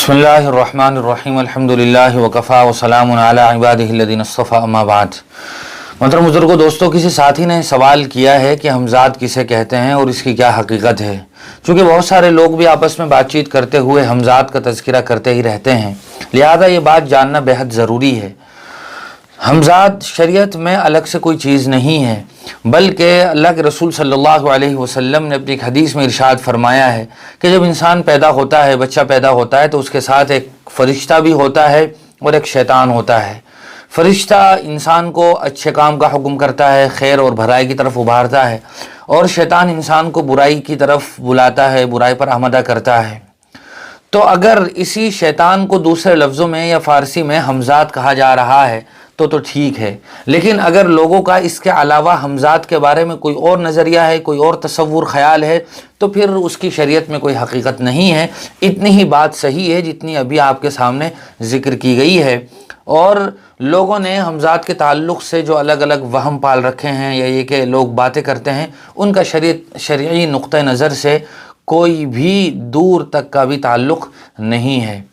बिस्मिल्लाहिर्रहमानिर्रहीम अल्हम्दुलिल्लाहि वकफ़ा वसलामुन अला इबादिहिल्लज़ीना इस्तफ़ा अम्मा बाद। मोहतरम बुज़ुर्गों, दोस्तों, किसी साथी ने सवाल किया है कि हमज़ाद किसे कहते हैं और इसकी क्या हकीकत है। चूँकि बहुत सारे लोग भी आपस में बातचीत करते हुए हमज़ाद का तज़किरा करते ही रहते हैं, लिहाजा ये बात जानना बेहद ज़रूरी है। हमज़ाद शरीयत में अलग से कोई चीज़ नहीं है, बल्कि अल्लाह के रसूल सल्लल्लाहु अलैहि वसल्लम ने अपनी एक हदीस में इरशाद फरमाया है कि जब इंसान पैदा होता है, बच्चा पैदा होता है, तो उसके साथ एक फ़रिश्ता भी होता है और एक शैतान होता है। फ़रिश्ता इंसान को अच्छे काम का हुक्म करता है, खैर और भलाई की तरफ उभारता है, और शैतान इंसान को बुराई की तरफ बुलाता है, बुराई पर आमदा करता है। तो अगर इसी शैतान को दूसरे लफ्ज़ों में या फ़ारसी में हमज़ाद कहा जा रहा है तो ठीक है, लेकिन अगर लोगों का इसके अलावा हमज़ाद के बारे में कोई और नज़रिया है, कोई और तसव्वुर ख़याल है, तो फिर उसकी शरीयत में कोई हकीकत नहीं है। इतनी ही बात सही है जितनी अभी आपके सामने ज़िक्र की गई है। और लोगों ने हमज़ाद के ताल्लुक़ से जो अलग अलग वहम पाल रखे हैं या ये कि लोग बातें करते हैं, उनका शरई नुक्ता नज़र से कोई भी दूर तक का भी ताल्लुक़ नहीं है।